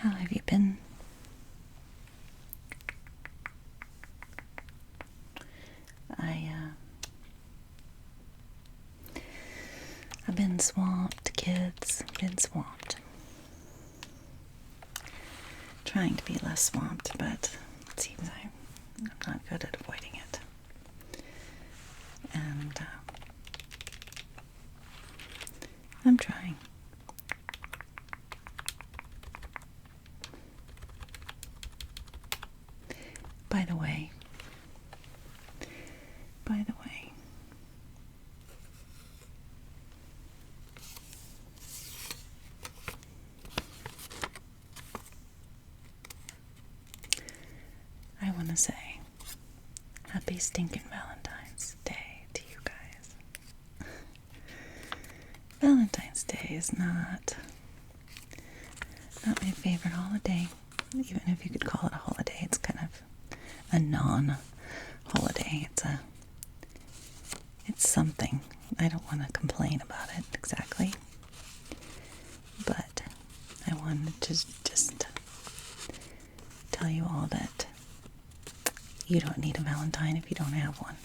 How have you been? I've been swamped, kids. Been swamped. Trying to be less swamped, but it seems I'm not good at avoiding it. And I'm trying. By the way, I want to say happy stinking Valentine's Day to you guys. Valentine's Day is not my favorite holiday. Even if you could call it a holiday, it's kind of a non-holiday. It's something. I don't want to complain about it exactly, but I wanted to just tell you all that you don't need a Valentine if you don't have one.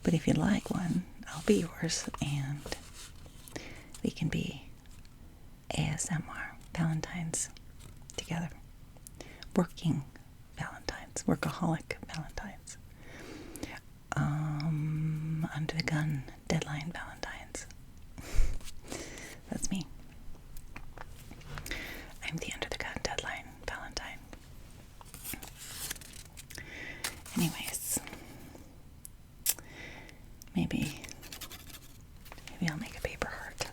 But if you'd like one, I'll be yours, and we can be ASMR Valentines together. Working Valentines. Workaholic Valentines. Under the gun deadline Valentines. That's me. I'm the under the gun deadline Valentine. Anyways, maybe I'll make a paper heart.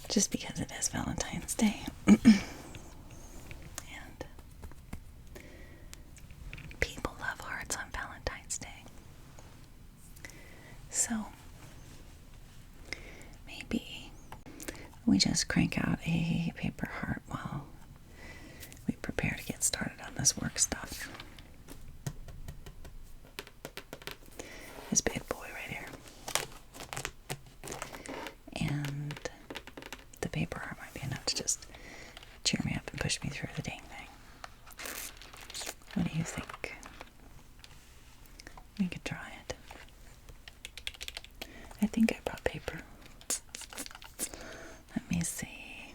Just because it is Valentine's Day. And people love hearts on Valentine's Day. So maybe we just crank out a paper heart while we prepare to get started on this work stuff. This big boy right here. And the paper heart might be enough to just cheer me up and push me through the dang thing. What do you think? We could try it. I think I brought paper. Let me see.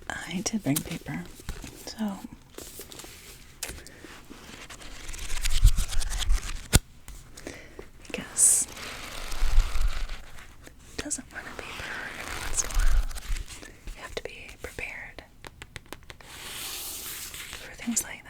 I did bring paper. So I guess it doesn't run a paper every once in a while. You have to be prepared for things like that.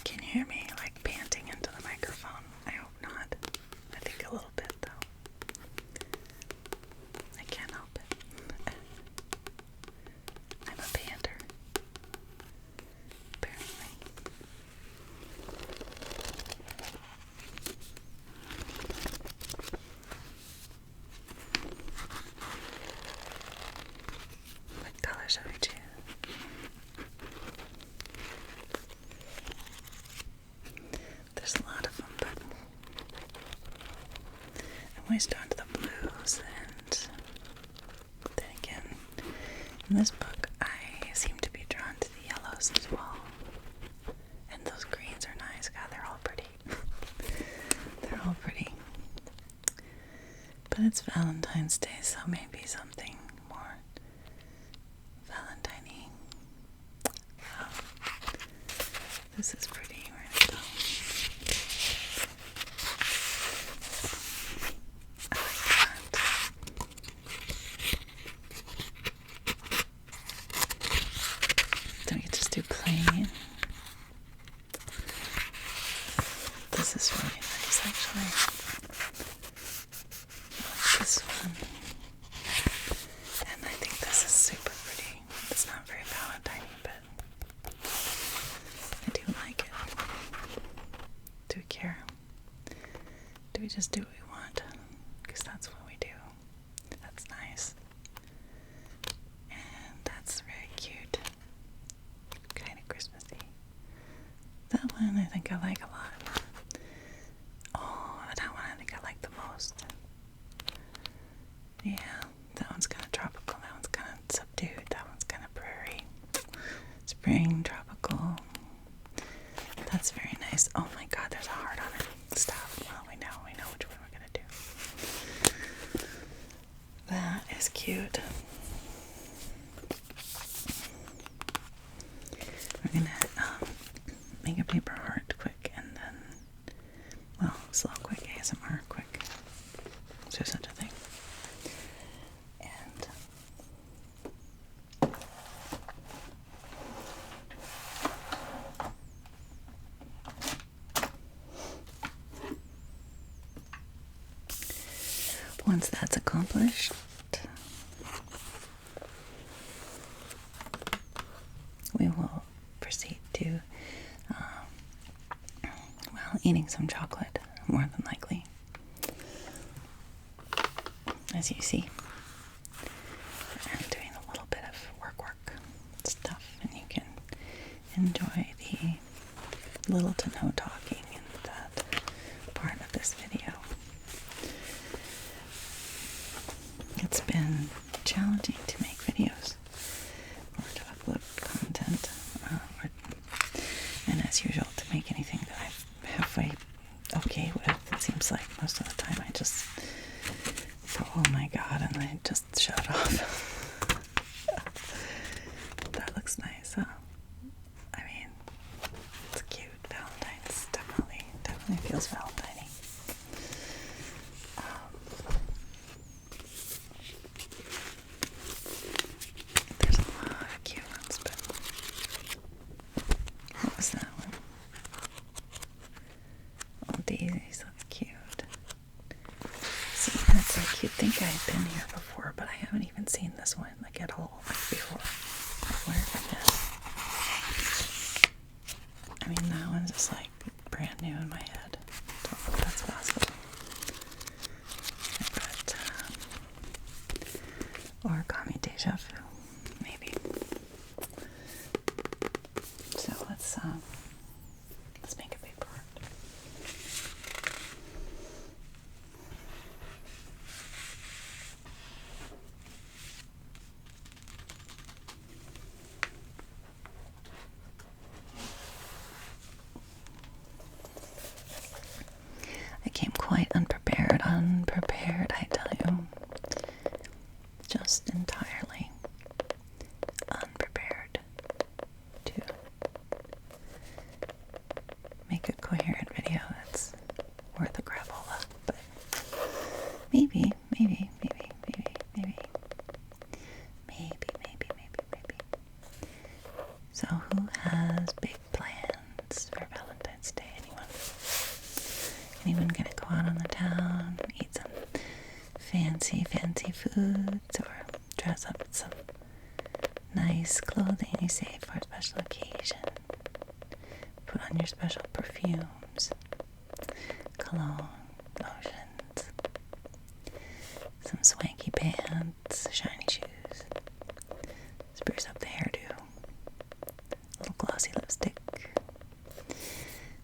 Can you hear me like panting into the microphone? I hope not. I think a little bit though. I can't help it. I'm a panter. Apparently. What color shall we choose? There's a lot of them, but I'm always drawn to the blues, and then again, in this book, I seem to be drawn to the yellows as well. And those greens are nice. God, they're all pretty. They're all pretty. But it's Valentine's Day, so maybe something more Valentine-y. Oh, this is pretty. Where to go? I like that. Don't we just do plea? just do what we want, because that's what we do. That's nice. And that's very cute. Kind of Christmassy. That one I think I like a lot. Oh, that one I think I like the most. Yeah, that one's kind of tropical. That one's kind of subdued. That one's kind of prairie. Spring, tropical. That's very nice. Oh my god, there's a heart on it. Stop. Well, we know which one we're gonna do. That is cute. We're gonna make a paper heart quick, and then, well, slow quick, ASMR quick. Is there such a thing? And once that's accomplished, we will proceed to, well, eating some chocolate, more than likely, as you see, and doing a little bit of work stuff, and you can enjoy the little to no talking in that part of this video. It's been challenging to make videos or to upload content, and as usual, to make anything that I'm halfway okay with. It seems like most of the time I just go, oh my god, and I just shut it off. That looks nice, huh? I mean, it's cute. Valentine's definitely feels Valentine-y. There's a lot of cute ones, but what was that one? Oh, daisies, that's cute. See, that's like, you'd think I've been here before, but I haven't even seen this one, like, at all, like, before. Like, where have I been? I mean, that one's just, like, brand new in my head. Don't know if that's possible. But, origami deja vu, maybe. So let's make a paper heart. I came quite unprepared, I tell you. Just entirely unprepared to make a coherent video that's worth a crapola, but maybe. So who has big plans for Valentine's Day? Anyone gonna go out on the town, eat some fancy foods, or dress up in some nice clothing you save for a special occasion? Put on your special perfumes, cologne, lotions, some swanky pants, shiny shoes, spruce up the hairdo, a little glossy lipstick,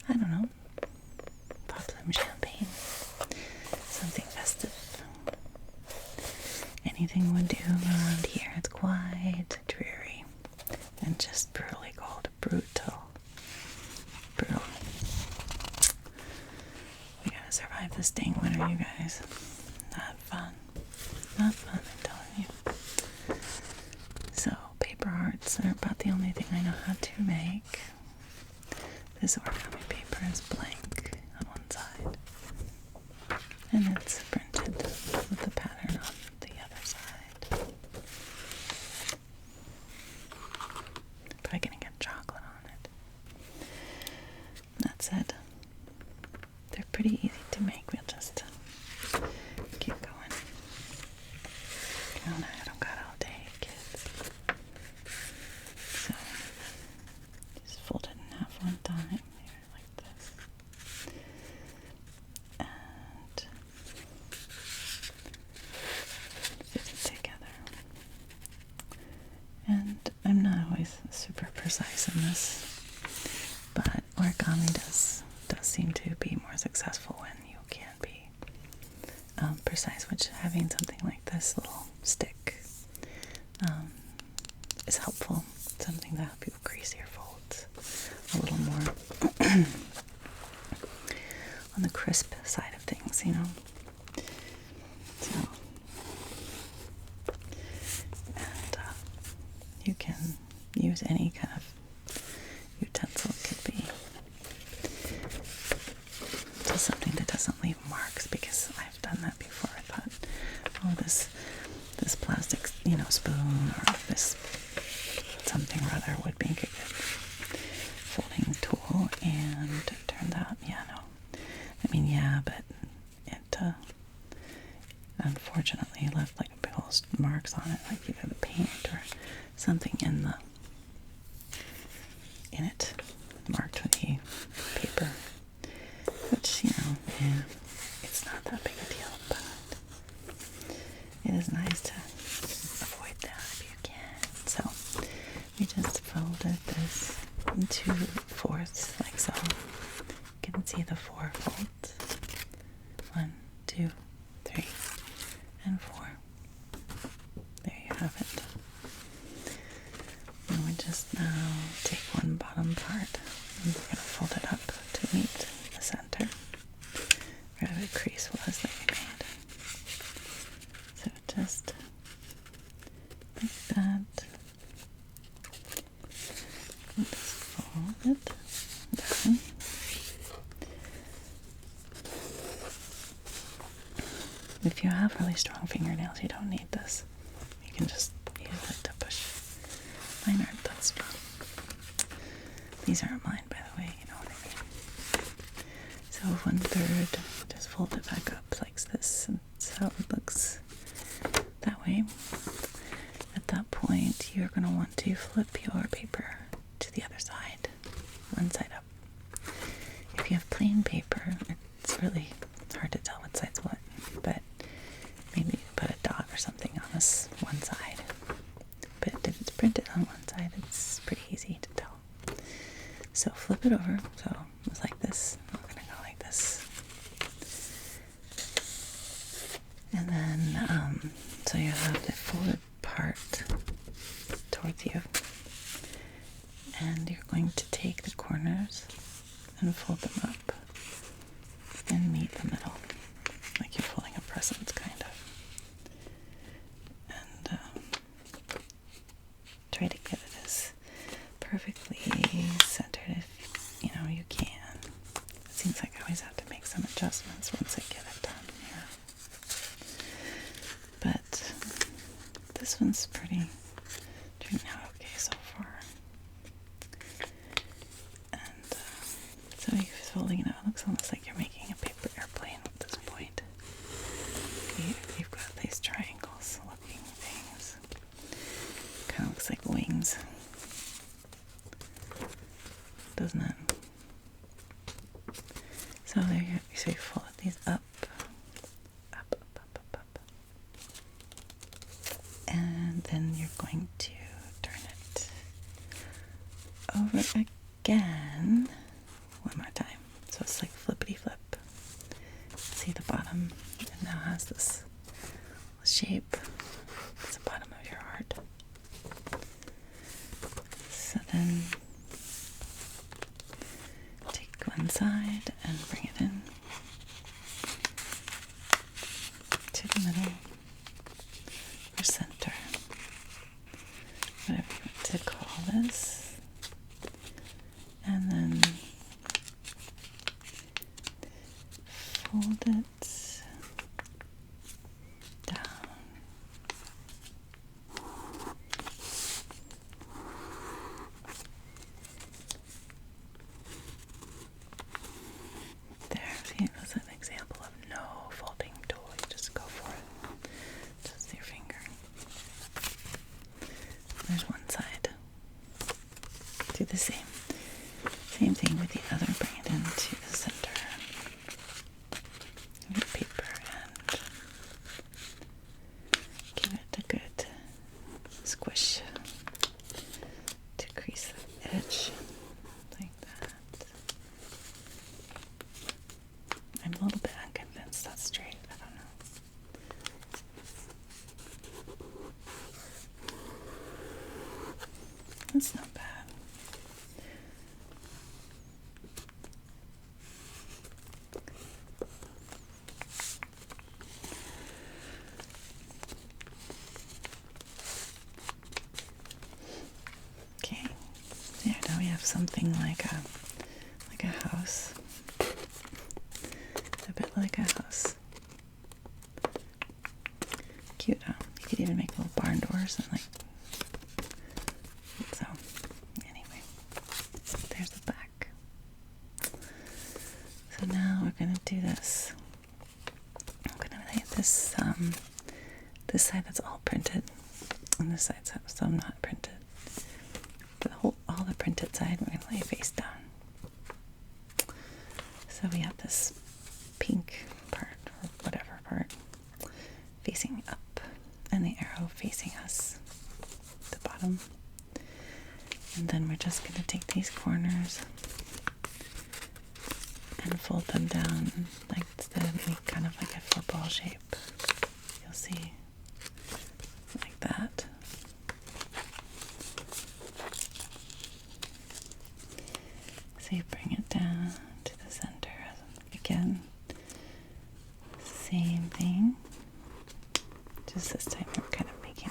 I don't know, pop some champagne, something festive. Anything would do around here. It's quite dreary and just brutally cold. Brutal. We gotta survive this dang winter, you guys. Not fun, I'm telling you. So, paper hearts are about the only thing I know how to make. This origami paper is blank on one side, and it's printed with the pattern on the other side. Probably gonna get chocolate on it. That said, they're pretty easy to make. We'll just keep going. Oh no, I don't got all day, kids. So, just fold it in half one time, here, like this. And I'm not always super precise in this, but origami does seem to be more successful when you can be precise, which having something like this little stick is helpful. Something to help you crease your folds a little more on the crisp side of things, you know. So, and you can use any kind of utensil. It could be just something that doesn't leave marks, because I've done that before. I thought, oh, this plastic, you know, spoon or this something or other would make a good folding tool, and it turned out, yeah, no. I mean, yeah, but it unfortunately left like big old marks on it, like either the paint or something in it marked with the paper, which, you know, yeah, it's not that big a deal, but it is nice to avoid that if you can. So we just folded this into fourths, like so. You can see the 4 folds. 1, 2, 3, and 4. There you have it. And we just now take one bottom part and we're going to fold it up to meet the center where the crease was that we made. So just like that. And just fold it down. If you have really strong fingernails, you don't need this. You can just use it to push. Mine aren't that strong. These aren't mine, by the way, you know what I mean. So 1/3, just fold it back up like this, and so it looks that way. At that point, you're going to want to flip your paper to the other side, one side up. If you have plain paper, it's really hard to tell what side's what, but maybe you put a dot or something on this one side. But if it's printed on one side, it's pretty easy to tell. So flip it over, so it's like this. I'm going to go like this. And then, so you have the folded part towards you. And you're going to take the corners and fold them up and meet the middle, like you're folding a present, kind of. And try to get it as perfectly centered if, you know, you can. It seems like I always have to make some adjustments once I get it done here. But this one's turning out okay so far. And so you're folding it out. It looks almost like you're making a paper airplane at this point. You've got these triangles looking things. Kind of looks like wings. Doesn't it? So there you go. So you fold these up. Up, up, up, up, up. And then you're going to turn it over again one more time. So it's like flippity flip. See, the bottom, it now has this shape. It's the bottom of your heart. So then take one side and bring it in to the middle or center, whatever you want to call this, and then fold it down. There, see, that's an example of no folding tool. You just go for it. Just your finger. There's one side. Do the same. Same thing with the other. Bring it into the center of your paper and give it a good squish. edge like that. I'm a little bit unconvinced that's straight. I don't know. That's not bad. Okay, there now we have something like a house. A bit like a house. Cute, huh? You could even make little barn doors and like so. Anyway, there's the back. So now we're gonna do this. I'm gonna lay this this side that's all printed, and this side's some not printed. All the printed side we're gonna lay face down. So we have this pink part or whatever part facing up, and the arrow facing us, the bottom. And then we're just gonna take these corners and fold them down like make kind of like a football shape. You'll see, like that. So you bring it down to the center. Again, same thing. Just this time we're kind of making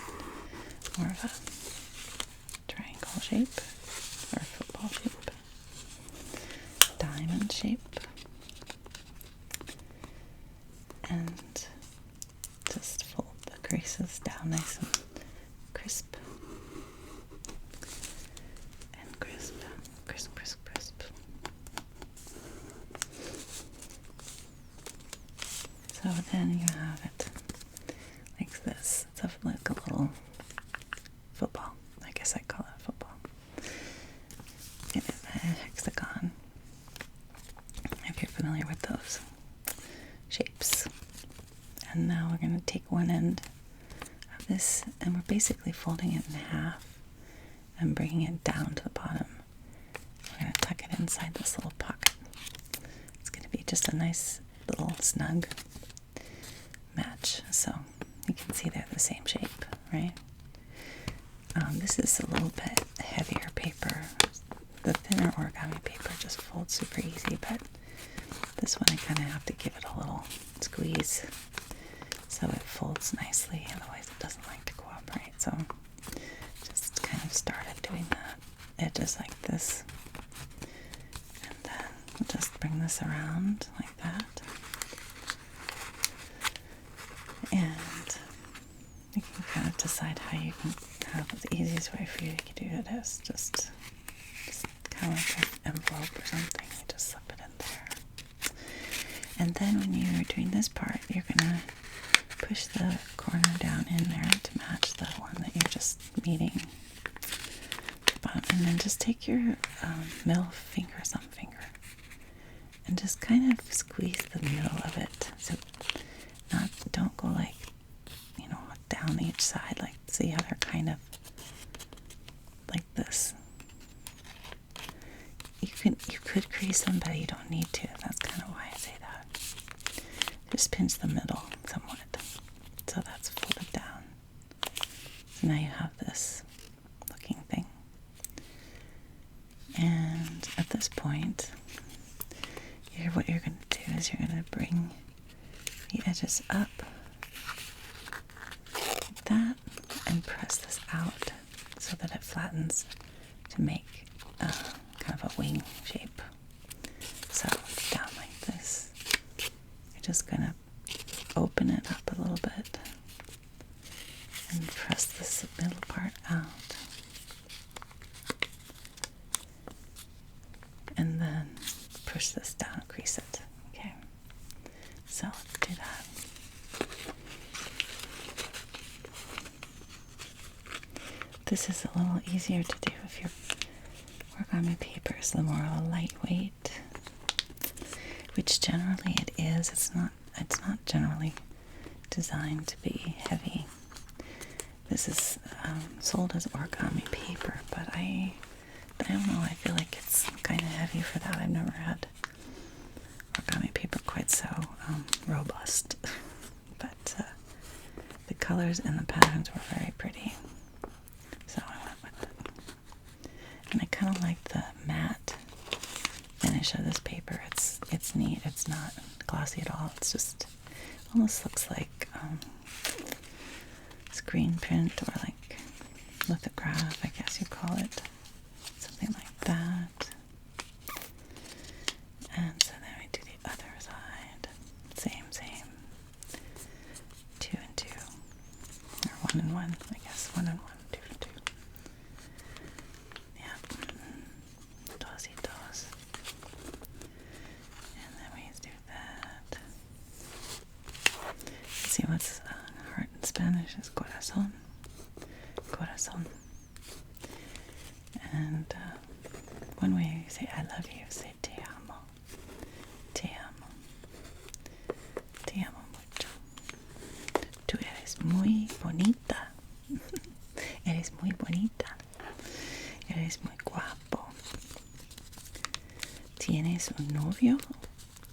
more of a triangle shape or football shape, diamond shape, and just fold the creases down nice and crisp. And crisp, crisp, crisp, crisp. So then you have it like this. It's like a little football. I guess I call it a football. In a hexagon, if you're familiar with those shapes. And now we're going to take one end of this, and we're basically folding it in half and bringing it down to the bottom. We're going to tuck it inside this little pocket. It's going to be just a nice little snug match. So you can see they're the same shape, right? This is a little bit heavier paper. The thinner origami paper just folds super easy, but this one I kind of have to give it a little squeeze so it folds nicely, otherwise it doesn't like to cooperate. So just kind of started doing that. Edges like this, and then we'll just bring this around like that, and you can kind of decide how you can have the easiest way for you to do it is just kind of like an envelope or something. You just slip it in there. And then when you're doing this part, you're gonna push the corner down in there to match the one that you're just meeting. And then just take your middle finger, thumb finger, and just kind of squeeze the middle of it. So don't go like, down each side. Like, see how they're kind of like this. You could crease them, but you don't need to. That's kind of why I say that. Just pinch the middle somewhat. So that's folded down. So now you have this looking thing. And at this point, what you're going to do is you're going to bring the edges up like that and press this out so that it flattens to make kind of a wing shape. So down like this. You're just going to open it up a little bit and press this middle part out. And then push this down, crease it. Okay, so let's do that. This is a little easier to do if your origami paper is the more lightweight, which generally it is. It's not generally designed to be heavy. This is sold as origami paper, but I I don't know, I feel like it's kind of heavy for that. I've never had origami paper quite so robust. But the colors and the patterns were very pretty. So I went with it. And I kind of like the matte finish of this paper. It's neat. It's not glossy at all. It's just almost looks like screen print or like lithograph, I guess you call it. Something like that. And so then we do the other side. Same. 2 and 2. Or 1 and 1, I guess. 1 and 1, 2 and 2. Yeah. Dos y dos. And then we do that. Let's see what's heart in Spanish is corazón. Corazón. And one way you say I love you, say te amo. Te amo. Te amo mucho. Tú eres muy bonita. Eres muy bonita. Eres muy guapo. ¿Tienes un novio?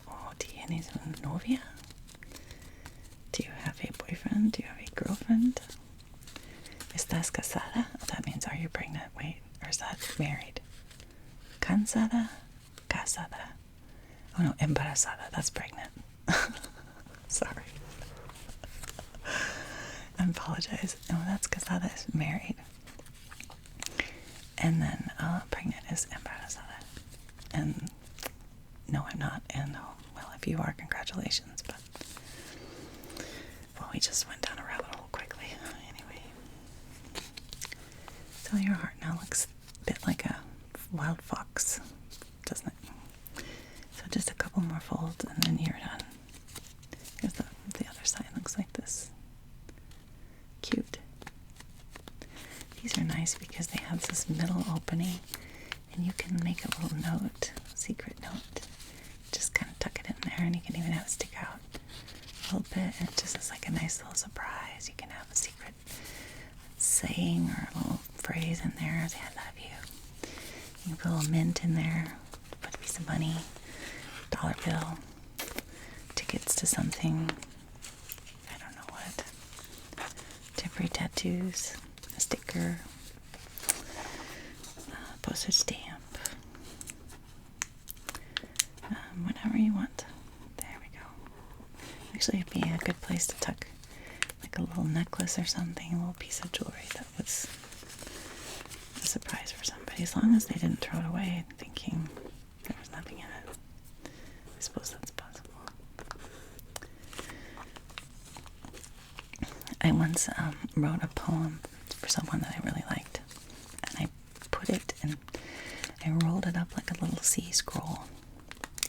¿O tienes una novia? Do you have a boyfriend? Do you have a girlfriend? ¿Estás casada? Oh, that means are you pregnant? Wait, or is that married? ¿Cansada? Casada. Oh no, embarazada. That's pregnant. Sorry. I apologize. Oh, that's casada is married. And then pregnant is embarazada. And no, I'm not. And well, if you are, congratulations. But well, we just went down a rabbit hole quickly. Anyway. So your heart now looks a bit like a wild fox, doesn't it? So just a couple more folds and then you're done. Here's the other side. Looks like this. Cute. These are nice because they have this middle opening and you can make a little note, secret note. Just kind of tuck it in there and you can even have it stick out a little bit and it just is like a nice little surprise. You can have a secret saying or a little phrase in there, say I love you. You can put a little mint in there, put a piece of money, dollar bill, tickets to something, I don't know what, temporary tattoos, a sticker, a postage stamp, whatever you want. There we go. Actually, it'd be a good place to tuck like a little necklace or something, a little piece of jewelry that was a surprise for somebody, as long as they didn't throw it away thinking there was nothing in it. I suppose that's possible. I once wrote a poem for someone that I really liked, and I put it in, I rolled it up like a little sea scroll,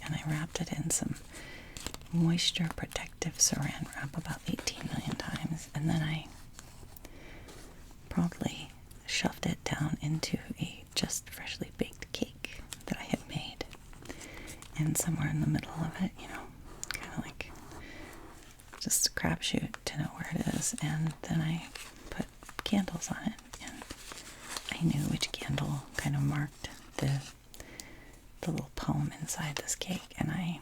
and I wrapped it in some moisture protective saran wrap about 18 million times, and then I promptly shoved it down into a just freshly baked cake that I had made, and somewhere in the middle of it, you know, kind of like just a crapshoot to know where it is, and then I put candles on it, and I knew which candle kind of marked the little poem inside this cake, and I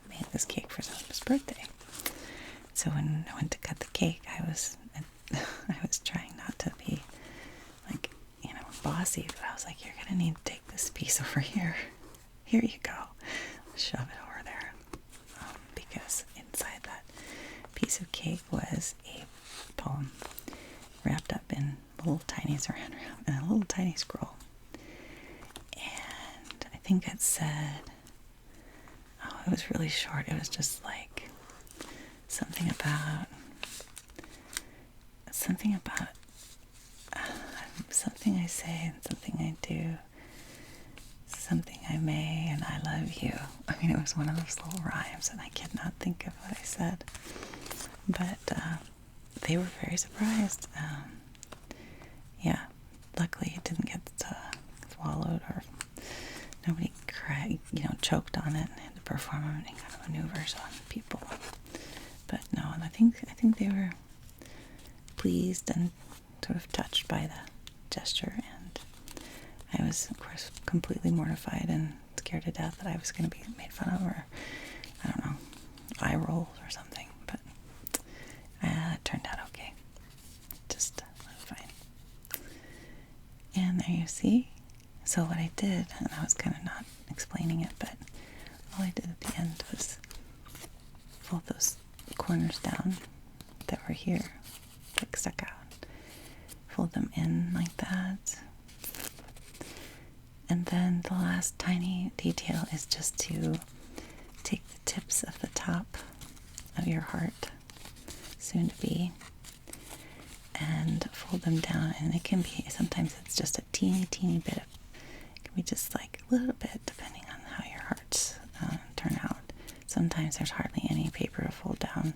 made this cake for someone's birthday. So when I went to cut the cake, I was trying not to be like, you know, bossy, but I was like, you're gonna need to take this piece over here. Here you go. Shove it over there. Because inside that piece of cake was a poem wrapped up in a little tiny saran wrap and a little tiny scroll. And I think it said, oh, it was really short. It was just like something about something I say and something I do, something I may, and I love you. I mean, it was one of those little rhymes, and I cannot think of what I said. But they were very surprised. Yeah, luckily it didn't get swallowed or nobody cried, you know, choked on it and had to perform any kind of maneuvers on people. But no, and I think they were pleased and sort of touched by the gesture, and I was, of course, completely mortified and scared to death that I was going to be made fun of, or, I don't know, eye rolls or something. But it turned out okay. Just fine. And there you see. So what I did, and I was kind of not explaining it, but all I did at the end was fold those corners down that were here, like stuck out. Fold them in like that. And then the last tiny detail is just to take the tips of the top of your heart, soon to be, and fold them down. And it can be, sometimes it's just a teeny bit of, it can be just like a little bit, depending on how your hearts turn out. Sometimes there's hardly any paper to fold down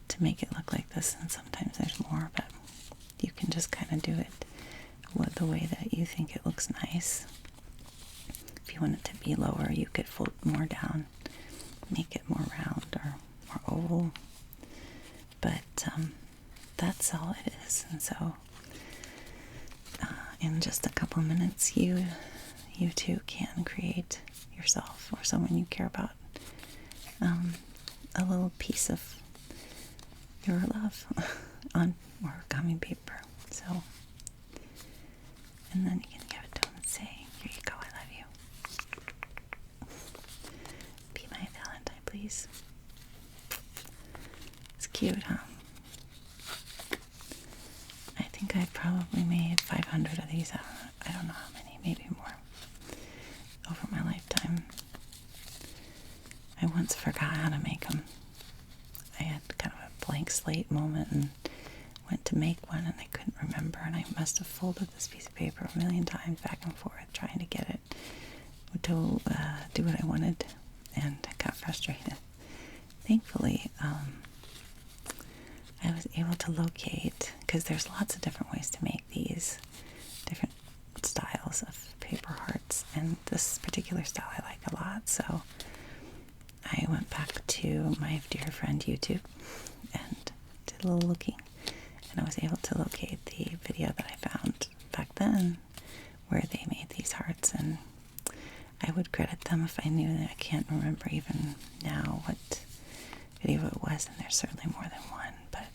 to make it look like this, and sometimes there's more, but you can just kind of do it the way that you think it looks nice. If you want it to be lower, you could fold more down, make it more round or more oval. But that's all it is. And so in just a couple minutes, you too can create yourself or someone you care about a little piece of your love on origami paper. So, and then you can give it to them and say, "Here you go, I love you. Be my Valentine, please." It's cute, huh? I think I've probably made 500 of these. I don't know how many, maybe more, over my lifetime. I once forgot how to make them. I had kind of a blank slate moment and went to make one, and I couldn't remember, and I must have folded this piece of paper a million times back and forth trying to get it to do what I wanted, and I got frustrated. Thankfully, I was able to locate, because there's lots of different ways to make these different styles of paper hearts, and this particular style I like a lot, so I went back to my dear friend YouTube and did a little looking, and I was able to locate the video that I found back then where they made these hearts, and I would credit them if I knew. That I can't remember even now what video it was, and there's certainly more than one, but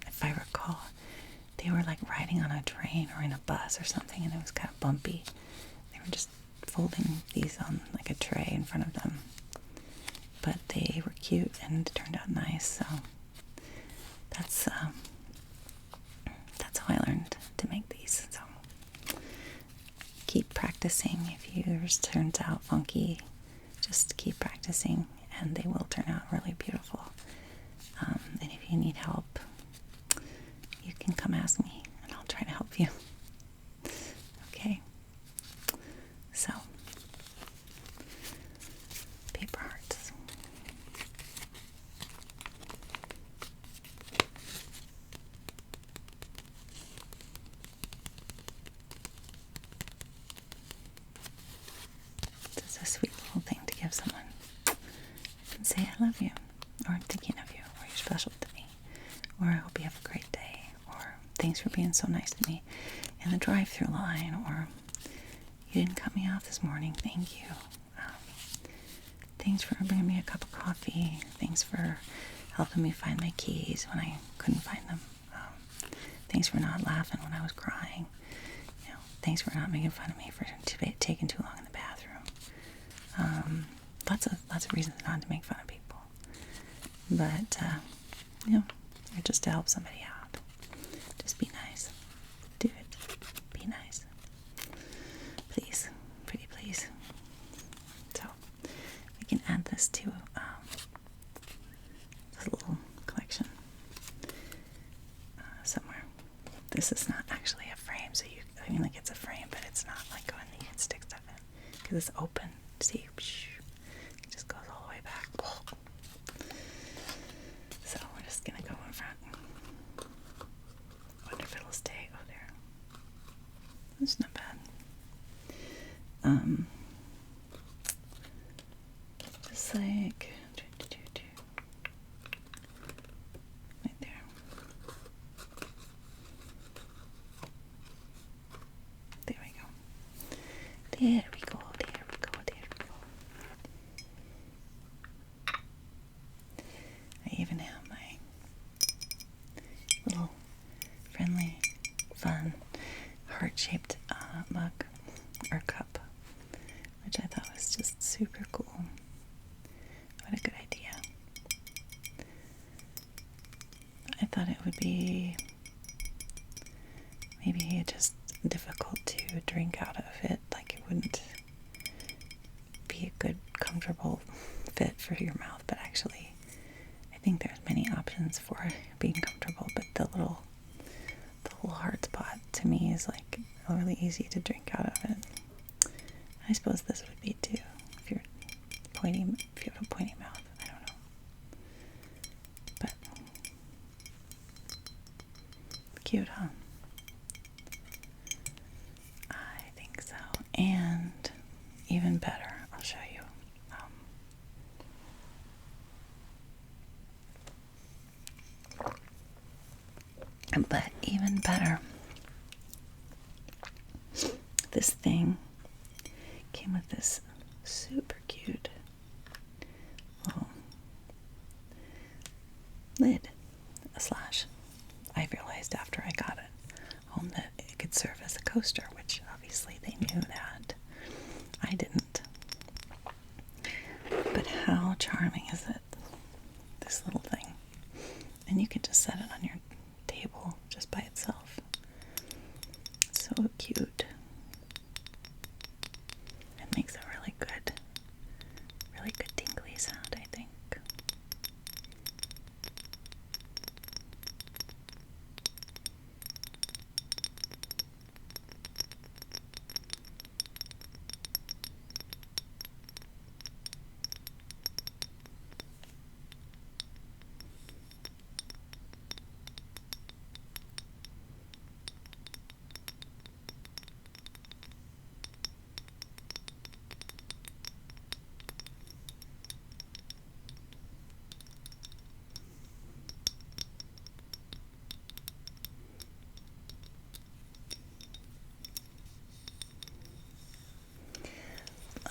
if I recall, they were like riding on a train or in a bus or something, and it was kind of bumpy. They were just folding these on like a tray in front of them, but they were cute and it turned out nice. So that's how I learned to make these. So keep practicing. If yours turns out funky, just keep practicing and they will turn out really beautiful. And if you need help, you can come ask me and I'll try to help you. Okay. So, paper hearts. It's a sweet little thing to give someone. You can say, "I love you," or "I'm thinking of you," or "You're special to me," or "I hope you have a great day," or "Thanks for being so nice to me in the drive-thru line," or "You didn't cut me off this morning, thank you. Thanks for bringing me a cup of coffee. Thanks for helping me find my keys when I couldn't find them. Thanks for not laughing when I was crying. Thanks for not making fun of me for taking too long in the bathroom." Lots of reasons not to make fun of people. But, or just to help somebody out. Just be nice. Do it. Be nice. Please. Pretty please. So, we can add this to this little collection somewhere. This is not actually a frame, so like it's a frame, but it's not like one that you can stick stuff in. Because it's open. See? It just goes all the way back. So, we're just gonna go in front. Wonder if it'll stay. Oh, there. That's not bad. Just like right there. There we go, there we go, there we go. I even have my little friendly, fun, heart-shaped mug or cup, which I thought was just super cool. What a good idea. I thought it would be maybe just difficult to drink out of it, like it wouldn't be a good, comfortable fit for your mouth, but actually I think there's many options for being comfortable, but the little heart spot to me is like really easy to drink out of it. I suppose this would be too, if you have a pointy mouth. I don't know. But cute, huh? I think so. And even better, I'll show you. But even better, this thing came with this super cute little lid slash. I realized after I got it home that it could serve as a coaster, which obviously they knew that. I didn't. But how charming is it? This little thing. And you can just set it on your table just by itself. It's so cute. It makes a really good tingly sound, I think.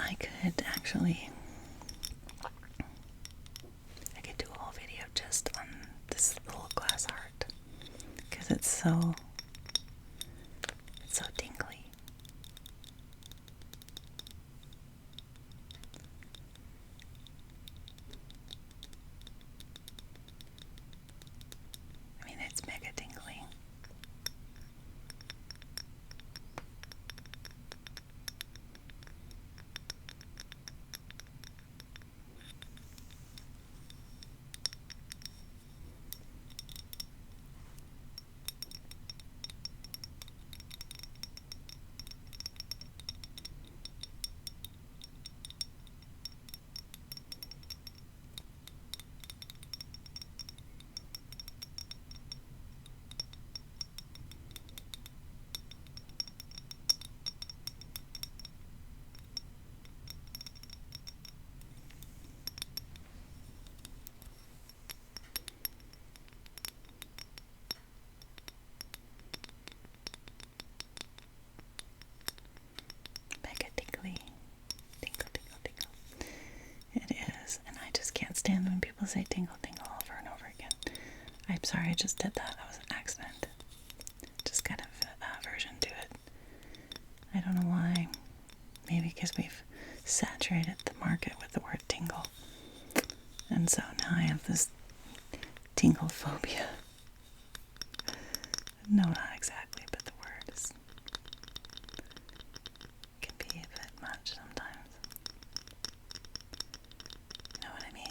I could do a whole video just on this little glass heart because it's so tingly. I mean, it's mega tingly. Stand when people say tingle tingle over and over again. I'm sorry, I just did that. That was an accident. Just got a version to it. I don't know why. Maybe because we've saturated the market with the word tingle. And so now I have this tingle phobia. No, not exactly, but the word can be a bit much sometimes. You know what I mean?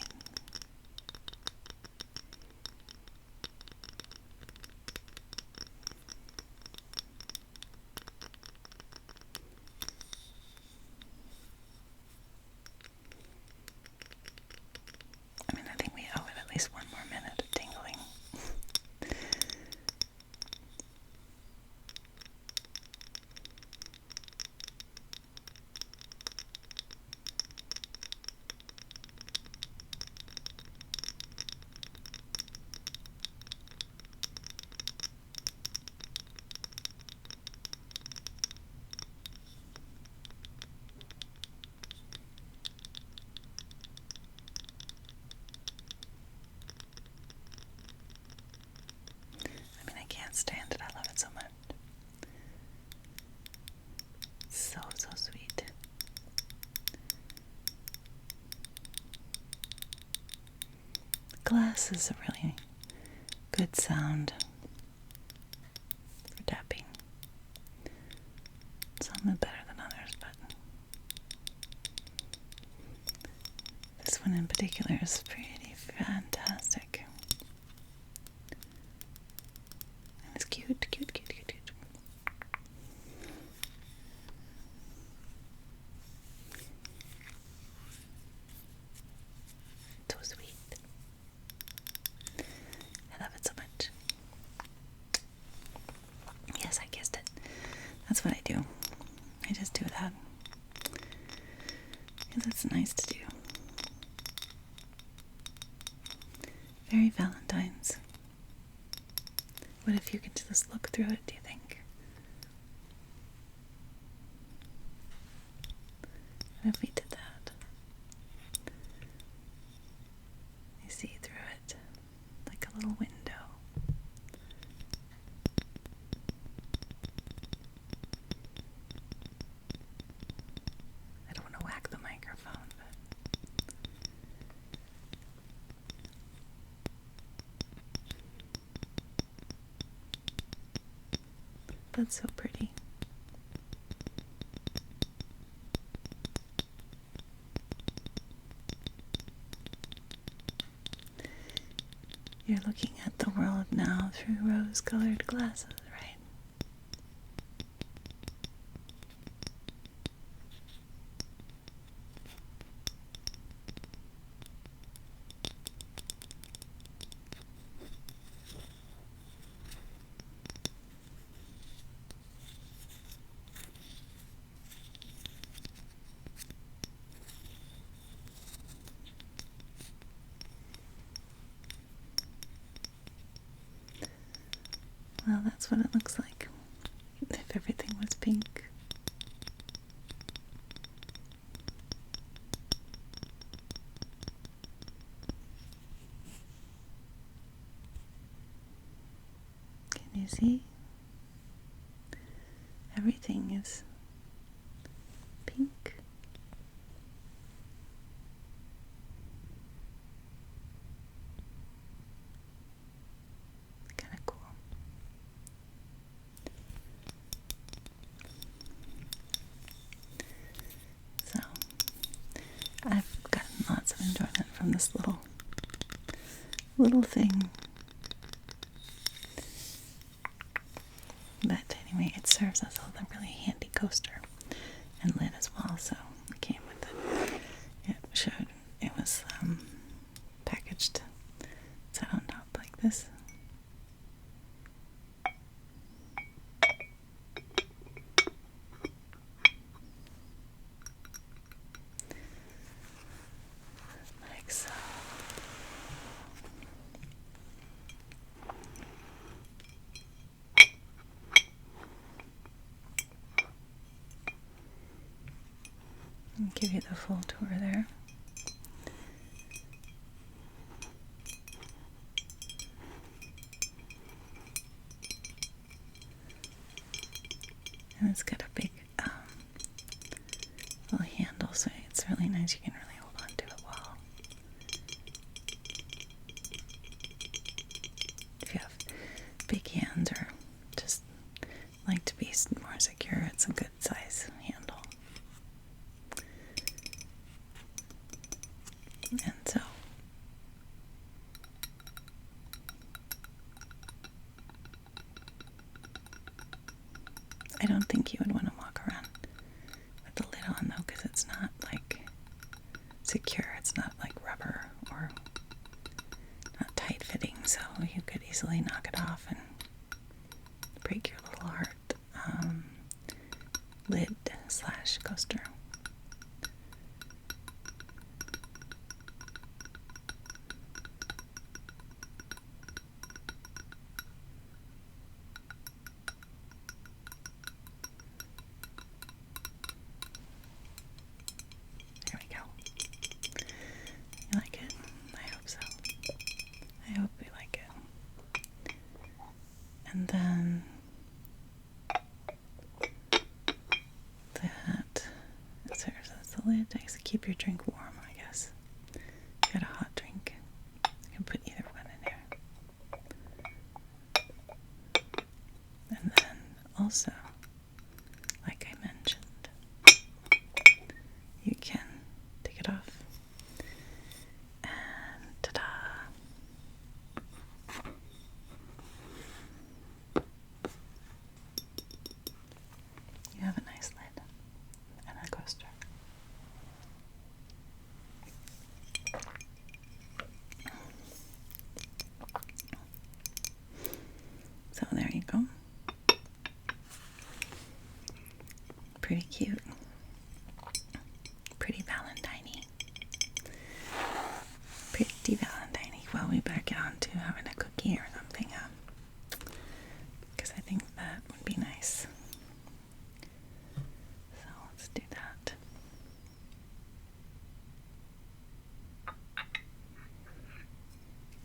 I think we owe it at least one more minute of tingling. glass is a really good sound for tapping. Some are better than others, but this one in particular is pretty fantastic. And it's cute, cute, cute, cute, cute. So sweet. I love it so much. Yes, I kissed it. That's what I do. I just do that. Because it's nice to do. Very Valentine's. What if you could just look through it, do you think? What if we did that? You see through it like a little window. I don't want to whack the microphone, but that's so pretty. You're looking at the world now through rose-colored glasses, right? Well, that's what it looks like if everything was pink. Can you see? Everything is pink. Kind of cool. So, I've gotten lots of enjoyment from this little thing. But anyway, it serves as a really handy coaster and lid as well, so it came with it. It showed it was packaged set on top like this. Like so. I'll give you the full tour there. And it's got a big little handle, so it's really nice. You can really hold on to it well. If you have big hands or just like to be more secure, it's a good size handle. And so I don't think you would want to walk around with the lid on though, because it's not like secure. It's not like rubber or not tight fitting, so you could easily knock it off and break your little heart lid / coaster. There we go. You like it? I hope so. I hope you like it. And then that serves as the lid to keep your drink warm, I guess. If you got a hot drink, you can put either also, like I mentioned, you can take it off and ta-da! You have a nice lid and a coaster. So there you go. Pretty cute. Pretty Valentine-y. Pretty Valentine-y. Well, we better get on to having a cookie or something, because I think that would be nice. So let's do that.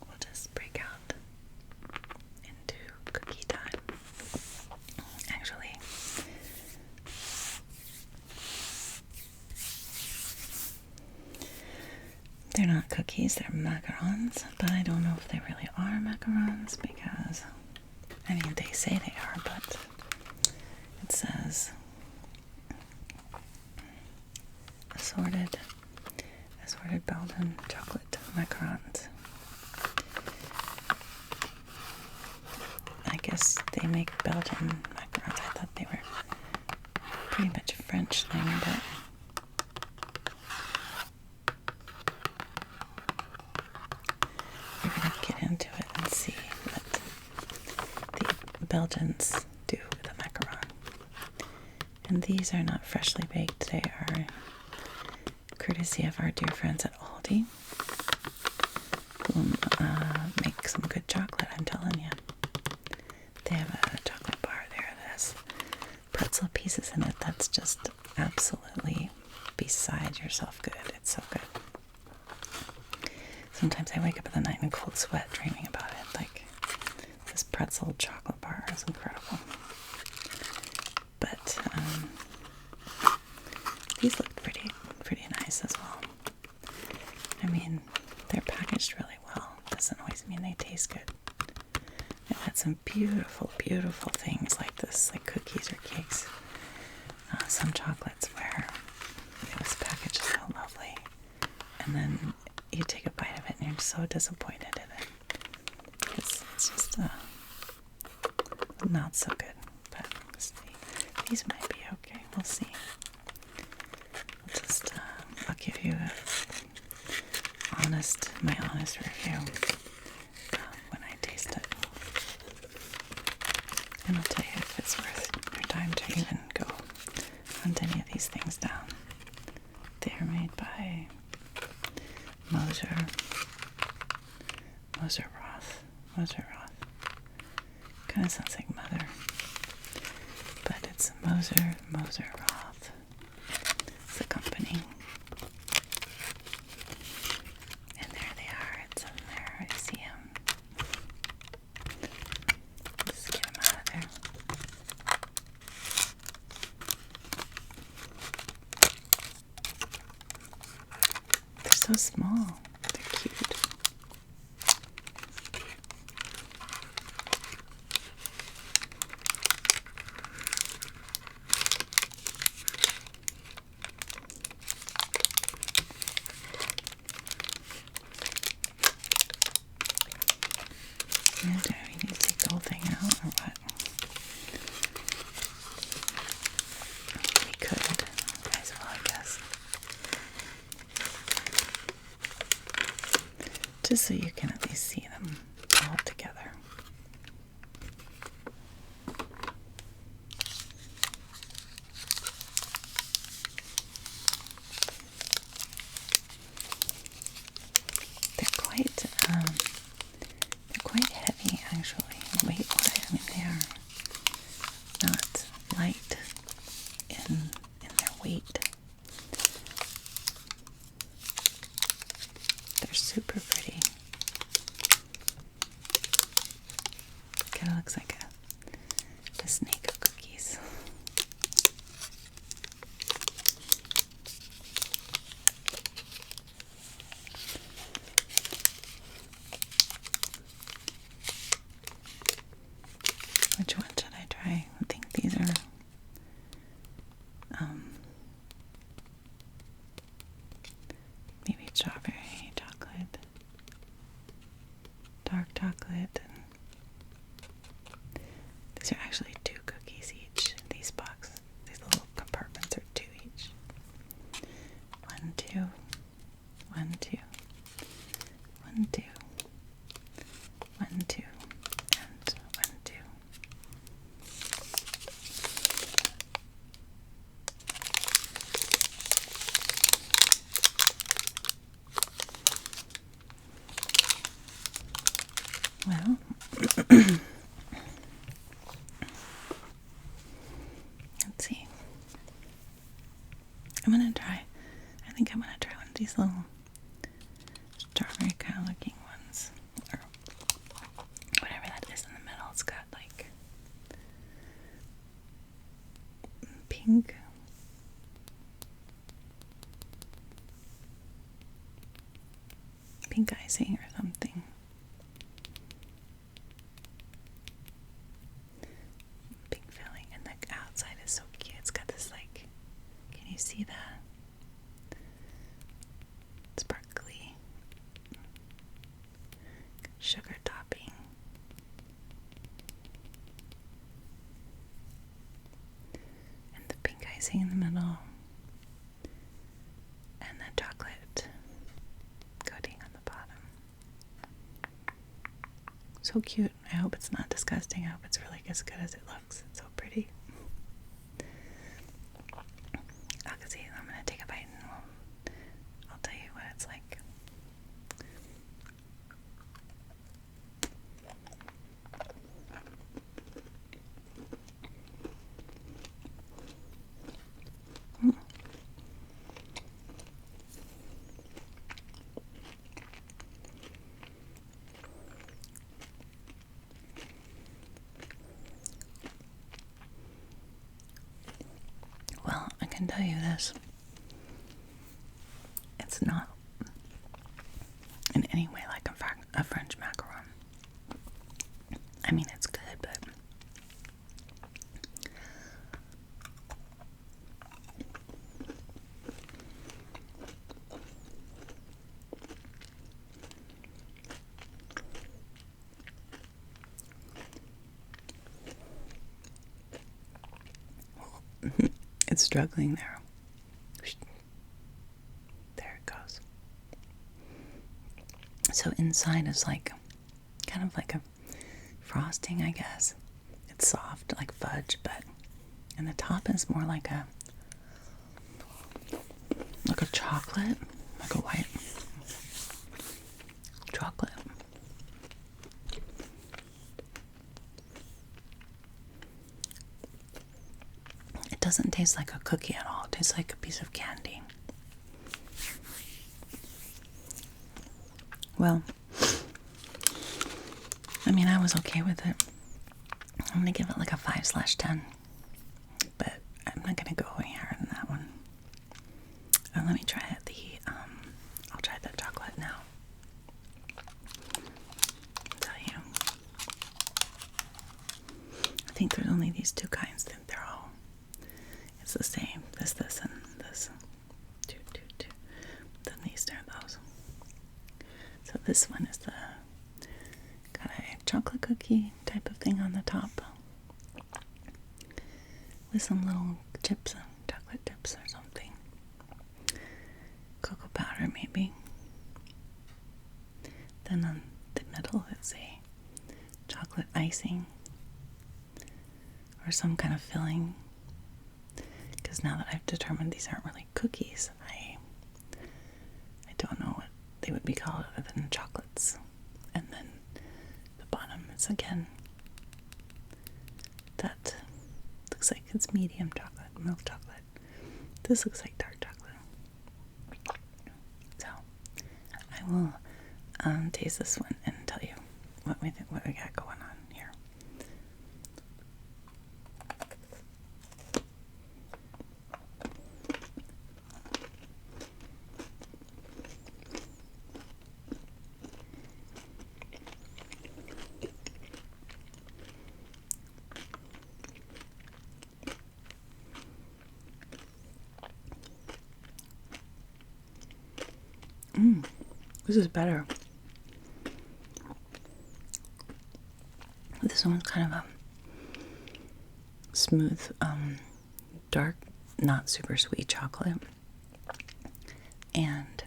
We'll just break out into cookie time. Actually, they're not cookies, they're macarons, but I don't know if they really are macarons because, I mean, they say they are, but it says assorted Belgian chocolate macarons. I guess they make Belgian macarons. I thought they were pretty much a French thing, but we're going to get into it and see what the Belgians do with a macaron. And these are not freshly baked. They are courtesy of our dear friends at Aldi, who make some good chocolate, I'm telling you. They have a chocolate bar there that has pretzel pieces in it that's just absolutely beside yourself good. It's so good. Sometimes I wake up in the night in a cold sweat dreaming about it. Like, this pretzel chocolate bar is incredible. But these look pretty nice as well. I mean, they're packaged really well. Doesn't always mean they taste good. I've had some beautiful, beautiful things like this, like cookies or cakes. Some chocolates where it was packaged so lovely, and then you take a bite of it and you're so disappointed in it. It's just not so good. But let's see. These might be okay. We'll see. I'll give you my honest review when I taste it. And I'll tell you if it's worth your time to even go hunt any of these things down. They are made by Moser Roth. Kind of sounds like mother, but it's Moser Roth. It's the company. And there they are. It's in there. I see them. Just get them out of there. They're so small. They're cute. Yeah, do we need to take the whole thing out or what? We could as well, I guess. Just so you can at least see them all together. They're quite heavy, actually, weight-wise. I mean, they are not light in their weight. They're super pretty. I think I'm gonna try one of these little strawberry kind of looking ones. Or whatever that is in the middle. It's got like pink. Pink icing or something. Pink filling, and the outside is so cute. It's got this like, can you see that? Sparkly sugar topping. And the pink icing in the middle. And the chocolate coating on the bottom. So cute. I hope it's not disgusting. I hope it's really as good as it looks. It's so pretty. Okay, see, I'm gonna take a bite and I'll tell you what it's like. Well, I can tell you this. It's not in any way like a French macaron. I mean, it's good, but it's struggling there. There it goes. So inside is like kind of like a frosting, I guess. It's soft like fudge, but and the top is more like a chocolate, like a white chocolate. It doesn't taste like a cookie at all. It tastes like a piece of candy. Well, I mean, I was okay with it. I'm gonna give it like a 5/10, but I'm not gonna go any higher than that one. Let me try it. I'll try the chocolate now. I'll tell you. I think there's only these two kinds. They're all. It's the same. This, and this. Two. Then these are those. So this one is got a chocolate cookie type of thing on the top with some little chips, chocolate chips or something. Cocoa powder maybe. Then on the middle it's a chocolate icing or some kind of filling. Because now that I've determined these aren't really cookies, I don't know what they would be called other than chocolates. And then the bottom is again that looks like it's medium chocolate, milk chocolate. This looks like dark chocolate. So I will taste this one and tell you what we got going on here. This is better. This one's kind of a smooth, dark, not super sweet chocolate. And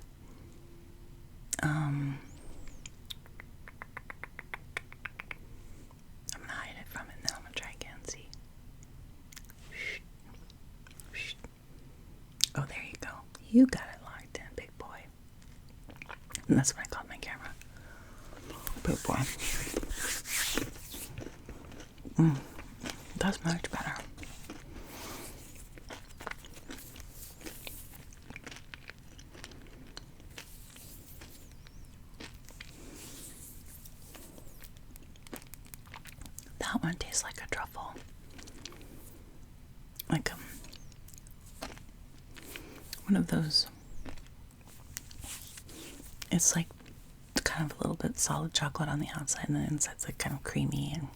I'm gonna hide it from it, and then I'm gonna try again. See. Oh, there you go. You got it locked in, big boy. And that's what I called my camera. Big boy. That's much better. one of those. It's like kind of a little bit solid chocolate on the outside, and the inside's like kind of creamy and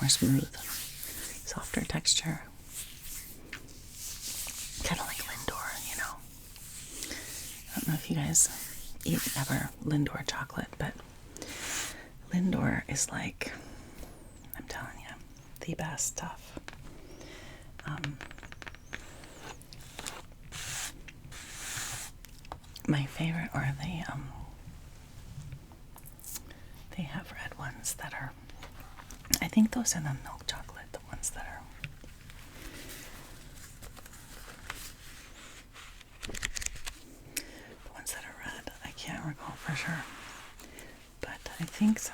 more smooth, softer texture. Kind of like Lindor, you know. I don't know if you guys eat ever Lindor chocolate, but Lindor is like, I'm telling you, the best stuff. My favorite are they have red ones that are, I think those are the milk chocolate, the ones that are, red. I can't recall for sure, but I think so.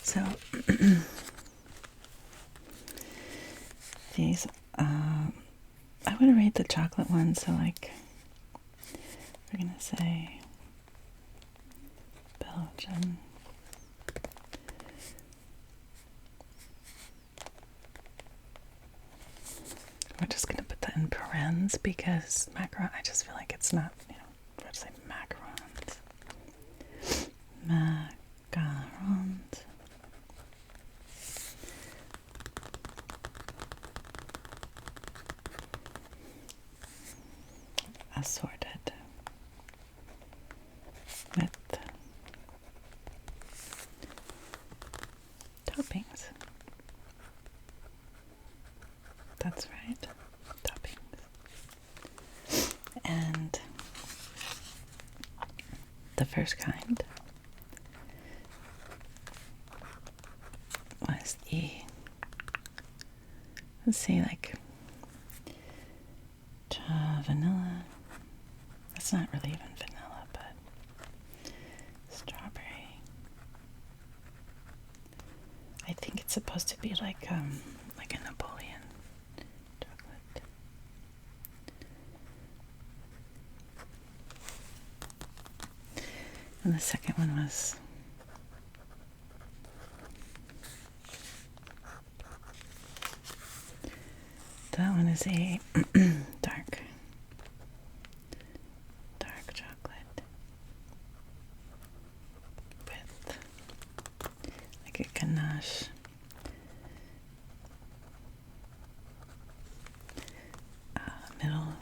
So these, I would rate the chocolate ones, so like, we're gonna say Belgian. We're just gonna put that in parens because macaron, I just feel like it's not, you know, let's say macarons. Macarons. Assorted with toppings. That's right, toppings. And the first kind was the, let's see, like vanilla. It's not really even vanilla, but strawberry. I think it's supposed to be like a Napoleon chocolate. And the second one was that one is a dark chocolate with like a ganache. Middle.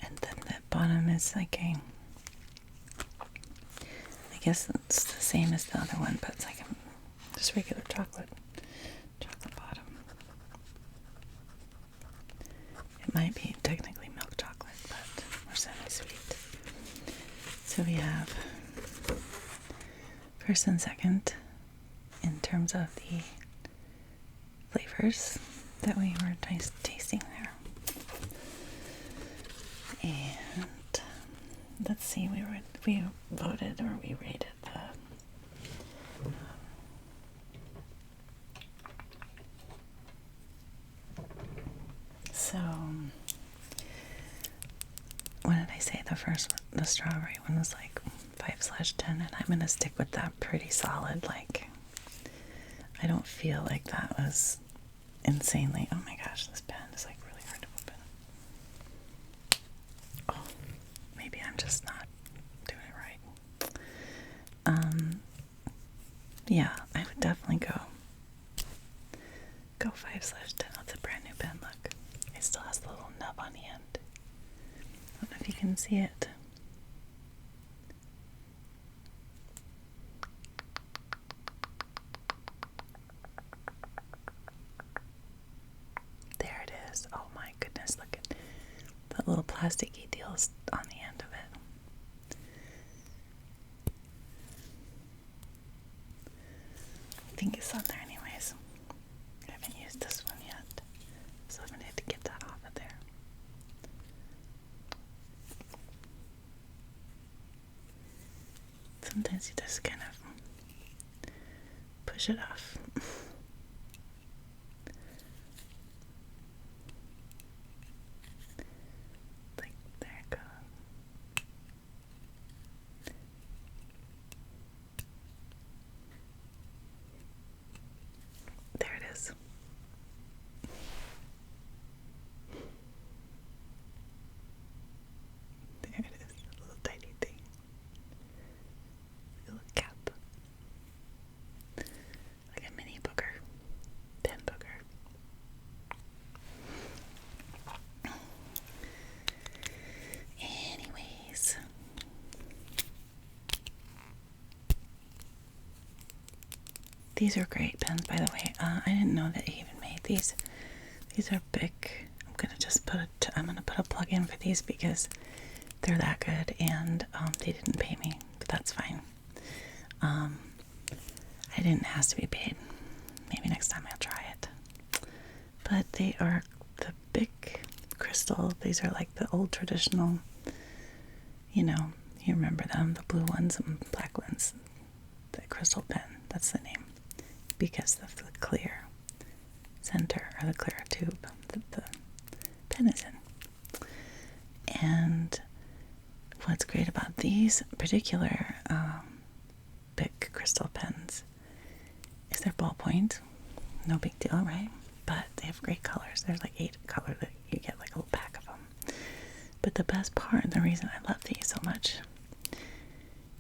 And then the bottom is like a, I guess it's the same as the other one, but it's like just regular chocolate bottom. It might be technically milk chocolate, but more semi-sweet. So we have first and second in terms of the flavors that we were tasting there. And let's see, we voted, or we rated the so what did I say? The first one, the strawberry one, was like 5/10, and I'm gonna stick with that. Pretty solid. Like, I don't feel like that was insanely, oh my gosh, this pen is like really hard to open. Oh, maybe I'm just not doing it right. Yeah, I would definitely go 5/10. That's a brand new pen. Look, it still has the little nub on the end. I don't know if you can see it. There it is. Oh my goodness, look at that little plasticky deals on the end of it. I think it's on there anyways. I haven't used this one yet, so I'm gonna have to get that off of there. Sometimes you just kind of push it off. These are great pens, by the way. I didn't know that he even made these. These are big. I'm gonna put a plug in for these because they're that good, and they didn't pay me, but that's fine. I didn't ask to be paid. Maybe next time I'll try it. But they are the big crystal. These are like the old traditional, you remember them, the blue ones and black ones. The crystal pen, that's the name, because of the clear center, or the clear tube that the pen is in. And what's great about these particular big crystal pens is they're ballpoint. No big deal, right? But they have great colors. There's like 8 colors that you get, like a little pack of them. But the best part, the reason I love these so much,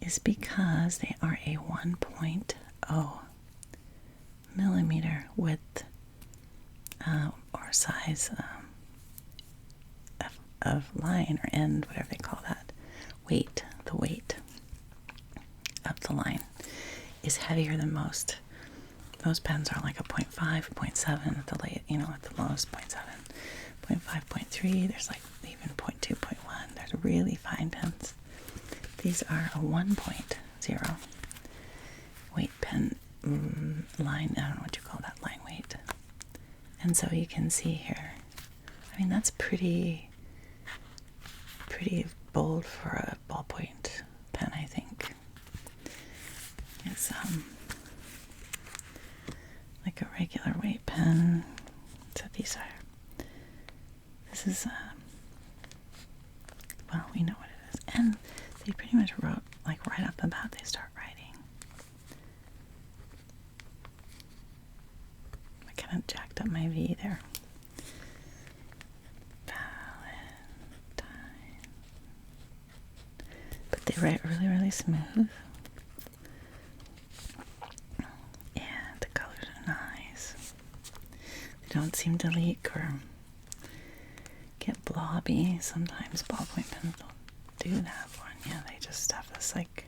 is because they are a 1.0 millimeter width or size of line or end, whatever they call that. Weight, the weight of the line is heavier than most. Those pens are like a 0.5, 0.7 at the late, at the lowest 0.7, 0.5, 0.3. There's like even 0.2, 0.1. There's really fine pens. These are a 1.0 weight pen line. I don't know what you call that, line weight. And so you can see here, I mean, that's pretty bold for a ballpoint pen, I think. It's like a regular weight pen. So this is well, we know what it is. And they pretty much wrote, like right off the bat, they start writing. I kind of jacked up my V there. Valentine. But they write really, really smooth. And the colors are nice. They don't seem to leak or get blobby. Sometimes ballpoint pens don't do that one. Yeah, they just have this like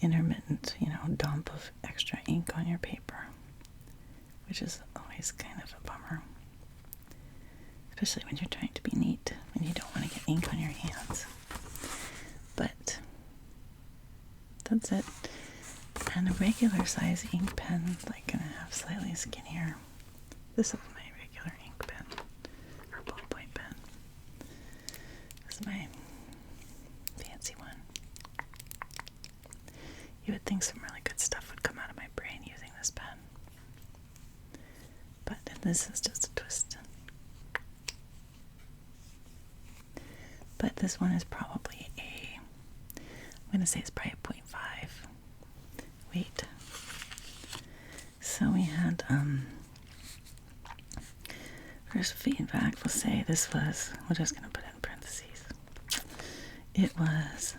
intermittent, dump of extra ink on your paper, which is always kind of a bummer, especially when you're trying to be neat and you don't want to get ink on your hands. But that's it. And a regular size ink pen, like gonna have slightly skinnier. This is my regular ink pen or ballpoint pen. This is my fancy one. You would think some really good stuff would come out of my brain using this pen. But this is just a twist. But this one is probably I'm going to say it's probably a 0.5 weight. So we had, first feedback, we'll say this was, we're just going to put in parentheses. It was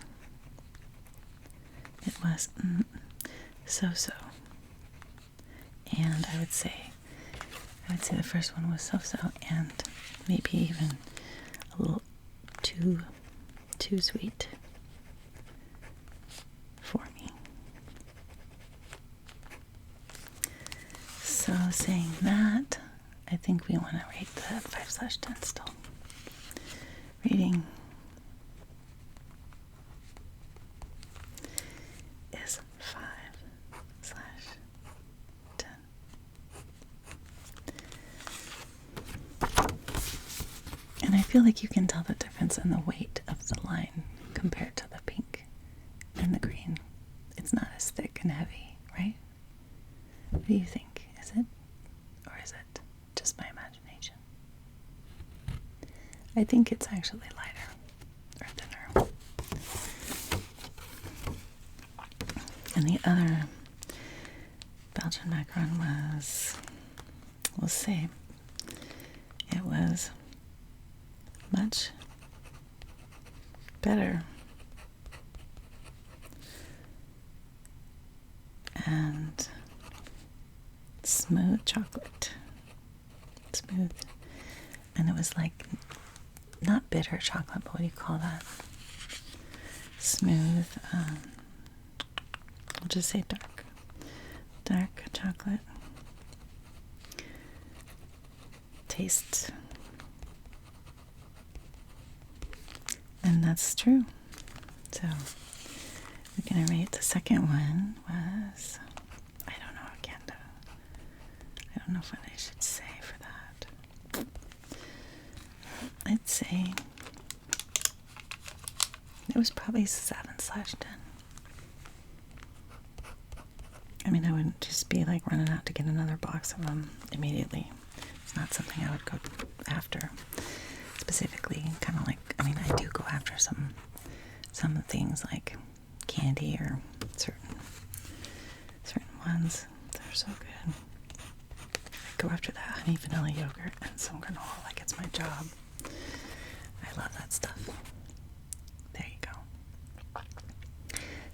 so-so. And I would say the first one was so-so, and maybe even a little too sweet for me. So saying that, I think we want to rate the 5/10 still. Rating is 5/10. And I feel like you can tell the difference in the weight of the line compared to the pink and the green. It's not as thick and heavy, right? What do you think? Is it? Or is it just my imagination? I think it's actually lighter or thinner. And the other Belgian macaron was, we'll say, it was much better and smooth chocolate. Smooth. And it was like not bitter chocolate, but what do you call that? Smooth. We'll just say dark chocolate tastes. And that's true. So we're going to rate the second one was, I don't know, again, I don't know what I should say for that. I'd say it was probably 7/10. I mean, I wouldn't just be like running out to get another box of them immediately. It's not something I would go after specifically. Kind of like, I mean, I do go after some things like candy or certain ones. They're so good. I go after that honey vanilla yogurt and some granola like it's my job. I love that stuff. There you go.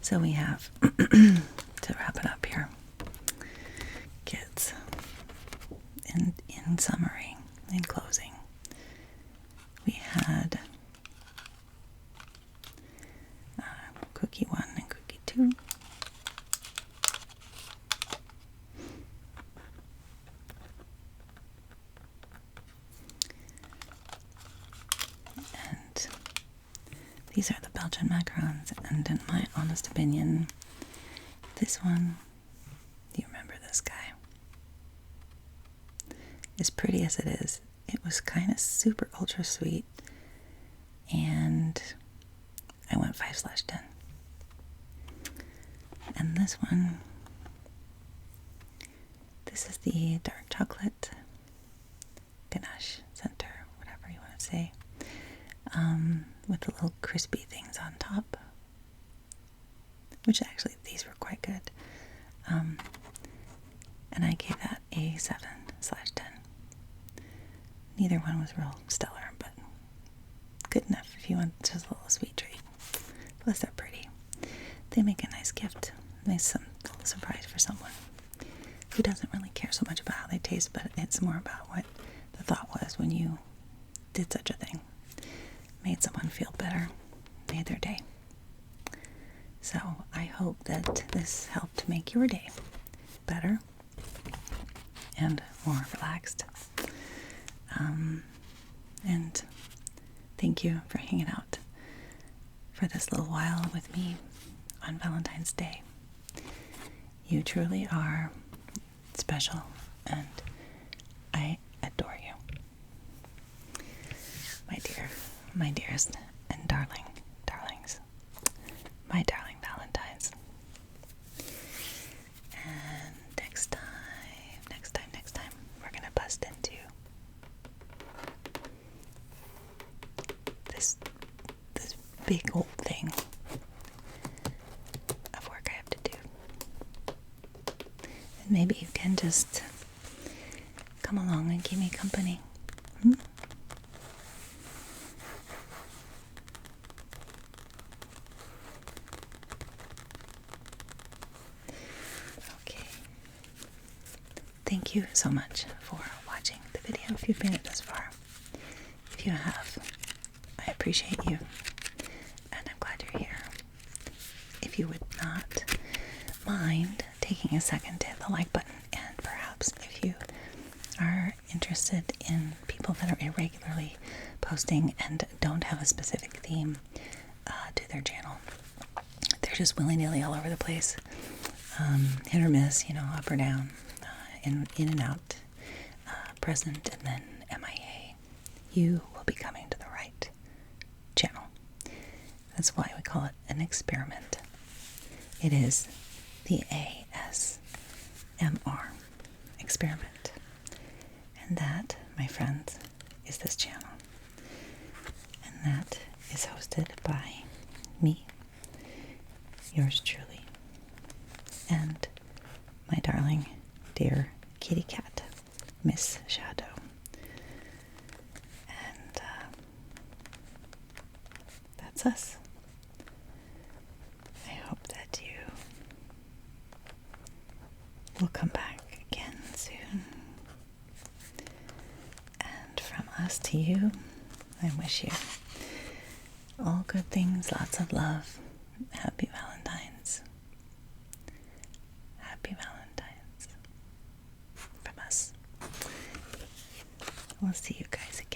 So we have, to wrap it up here, kids, in summary, in closing, we had cookie 1 and cookie 2. And these are the Belgian macarons, and in my honest opinion, this one, you remember this guy? As pretty as it is, it was kind of super ultra sweet, and I went 5/10. And this one, this is the dark chocolate ganache center, whatever you want to say, with the little crispy things on top, which actually these were quite good. And I gave that a 7/10. Neither one was real stellar, but good enough if you want just a little sweet treat. Plus they're pretty. They make a nice gift. Nice little surprise for someone who doesn't really care so much about how they taste, but it's more about what the thought was when you did such a thing. Made someone feel better. Made their day. So I hope that this helped make your day better and more relaxed. And thank you for hanging out for this little while with me on Valentine's Day. You truly are special, and I adore you. My dearest and darlings, my darling Valentines. And next time, we're gonna bust into this big old thing of work I have to do. And maybe you can just come along and keep me company. Okay. Thank you so much for watching the video if you've made it this far. If you have, I appreciate you, and I'm glad you're here. If you would not mind taking a second to hit the like button, and perhaps if you are interested in people that are irregularly posting and don't have a specific theme to their channel, they're just willy-nilly all over the place, hit or miss, up or down, in and out, present and then MIA, you will be coming to the right channel. That's why we call it an experiment. It is the ASMR experiment. And that, my friends, is this channel. And that is hosted by me, yours truly, and my darling, dear kitty cat, Miss Shadow. And that's us. I hope that you will come back again soon. And from us to you, I wish you all good things, lots of love. Happy Valentine's. Happy Valentine's. I'll see you guys again.